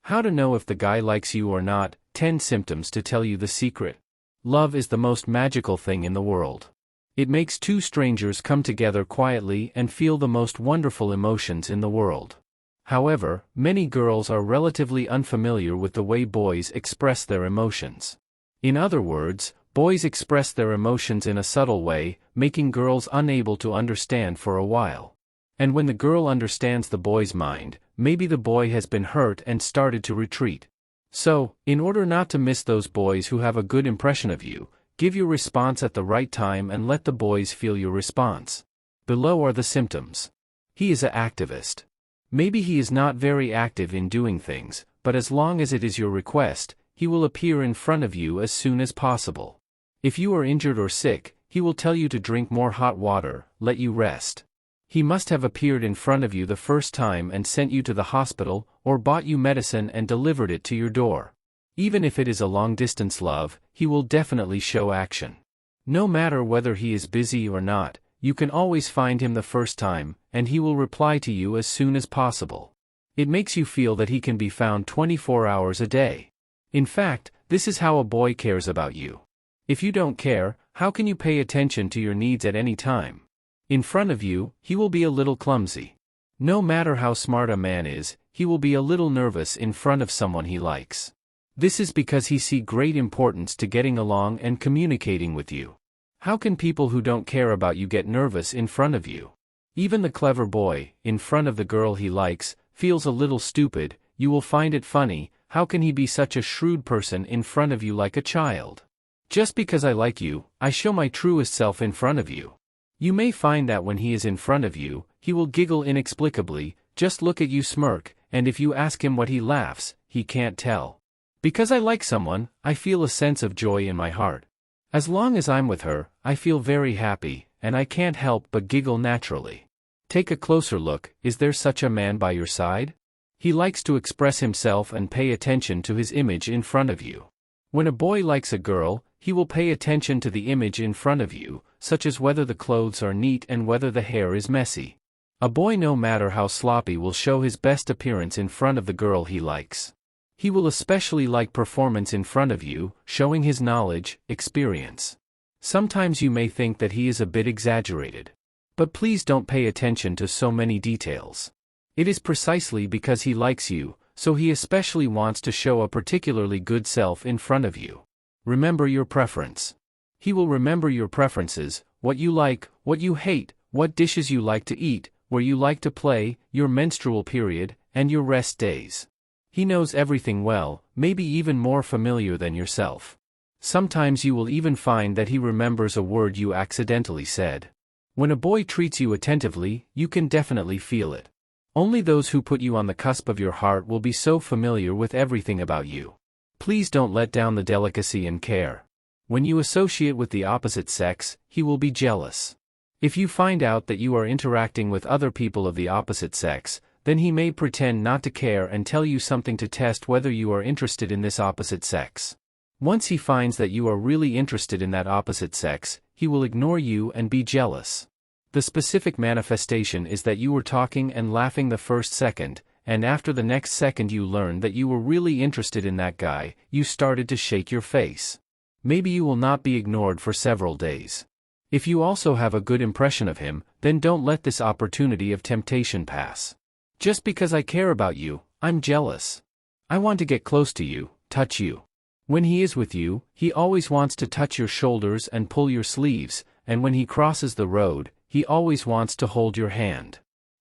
How to know if the guy likes you or not, 10 symptoms to tell you the secret. Love is the most magical thing in the world. It makes two strangers come together quietly and feel the most wonderful emotions in the world. However, many girls are relatively unfamiliar with the way boys express their emotions. In other words, boys express their emotions in a subtle way, making girls unable to understand for a while. And when the girl understands the boy's mind, maybe the boy has been hurt and started to retreat. So, in order not to miss those boys who have a good impression of you, give your response at the right time and let the boys feel your response. Below are the symptoms. He is an activist. Maybe he is not very active in doing things, but as long as it is your request, he will appear in front of you as soon as possible. If you are injured or sick, he will tell you to drink more hot water, let you rest. He must have appeared in front of you the first time and sent you to the hospital, or bought you medicine and delivered it to your door. Even if it is a long-distance love, he will definitely show action. No matter whether he is busy or not, you can always find him the first time, and he will reply to you as soon as possible. It makes you feel that he can be found 24 hours a day. In fact, this is how a boy cares about you. If you don't care, how can you pay attention to your needs at any time? In front of you, he will be a little clumsy. No matter how smart a man is, he will be a little nervous in front of someone he likes. This is because he sees great importance to getting along and communicating with you. How can people who don't care about you get nervous in front of you? Even the clever boy, in front of the girl he likes, feels a little stupid. You will find it funny. How can he be such a shrewd person in front of you like a child? Just because I like you, I show my truest self in front of you. You may find that when he is in front of you, he will giggle inexplicably, just look at you smirk, and if you ask him what he laughs, he can't tell. Because I like someone, I feel a sense of joy in my heart. As long as I'm with her, I feel very happy, and I can't help but giggle naturally. Take a closer look. Is there such a man by your side? He likes to express himself and pay attention to his image in front of you. When a boy likes a girl, he will pay attention to the image in front of you, such as whether the clothes are neat and whether the hair is messy. A boy, no matter how sloppy, will show his best appearance in front of the girl he likes. He will especially like performance in front of you, showing his knowledge, experience. Sometimes you may think that he is a bit exaggerated. But please don't pay attention to so many details. It is precisely because he likes you, so he especially wants to show a particularly good self in front of you. Remember your preference. He will remember your preferences, what you like, what you hate, what dishes you like to eat, where you like to play, your menstrual period, and your rest days. He knows everything well, maybe even more familiar than yourself. Sometimes you will even find that he remembers a word you accidentally said. When a boy treats you attentively, you can definitely feel it. Only those who put you on the cusp of your heart will be so familiar with everything about you. Please don't let down the delicacy and care. When you associate with the opposite sex, he will be jealous. If you find out that you are interacting with other people of the opposite sex, then he may pretend not to care and tell you something to test whether you are interested in this opposite sex. Once he finds that you are really interested in that opposite sex, he will ignore you and be jealous. The specific manifestation is that you were talking and laughing the first second, and after the next second you learned that you were really interested in that guy, you started to shake your face. Maybe you will not be ignored for several days. If you also have a good impression of him, then don't let this opportunity of temptation pass. Just because I care about you, I'm jealous. I want to get close to you, touch you. When he is with you, he always wants to touch your shoulders and pull your sleeves, and when he crosses the road, he always wants to hold your hand.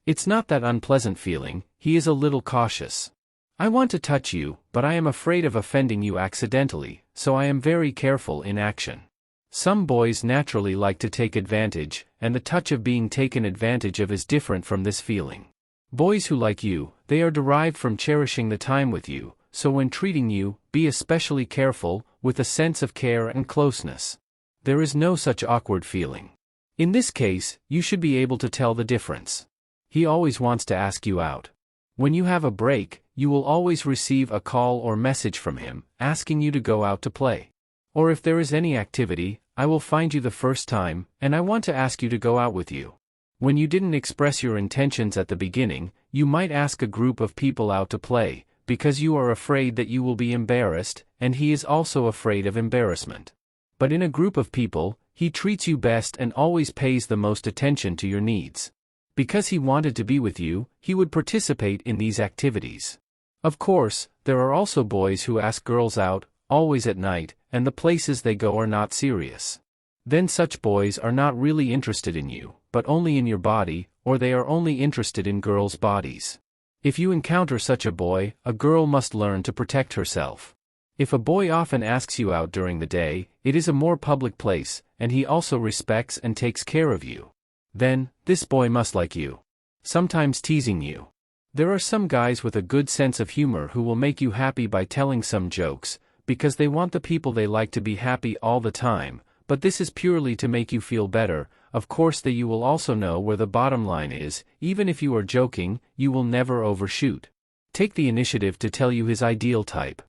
It's not that unpleasant feeling, he is a little cautious. I want to touch you, but I am afraid of offending you accidentally, so I am very careful in action. Some boys naturally like to take advantage, and the touch of being taken advantage of is different from this feeling. Boys who like you, they are derived from cherishing the time with you, so when treating you, be especially careful, with a sense of care and closeness. There is no such awkward feeling. In this case, you should be able to tell the difference. He always wants to ask you out. When you have a break, you will always receive a call or message from him, asking you to go out to play. Or if there is any activity, I will find you the first time, and I want to ask you to go out with you. When you didn't express your intentions at the beginning, you might ask a group of people out to play, because you are afraid that you will be embarrassed, and he is also afraid of embarrassment. But in a group of people, he treats you best and always pays the most attention to your needs. Because he wanted to be with you, he would participate in these activities. Of course, there are also boys who ask girls out, always at night, and the places they go are not serious. Then such boys are not really interested in you, but only in your body, or they are only interested in girls' bodies. If you encounter such a boy, a girl must learn to protect herself. If a boy often asks you out during the day, it is a more public place, and he also respects and takes care of you. Then, this boy must like you. Sometimes teasing you. There are some guys with a good sense of humor who will make you happy by telling some jokes, because they want the people they like to be happy all the time, but this is purely to make you feel better. Of course that you will also know where the bottom line is, even if you are joking, you will never overshoot. Take the initiative to tell you his ideal type.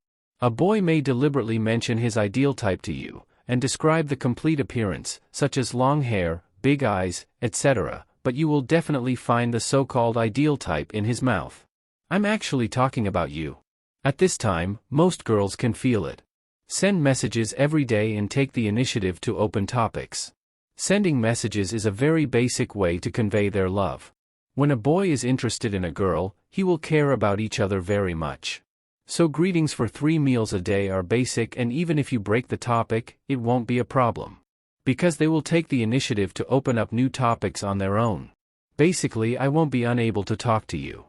A boy may deliberately mention his ideal type to you, and describe the complete appearance, such as long hair, big eyes, etc., but you will definitely find the so-called ideal type in his mouth. I'm actually talking about you. At this time, most girls can feel it. Send messages every day and take the initiative to open topics. Sending messages is a very basic way to convey their love. When a boy is interested in a girl, he will care about each other very much. So greetings for 3 meals a day are basic, and even if you break the topic, it won't be a problem. Because they will take the initiative to open up new topics on their own. Basically, I won't be unable to talk to you.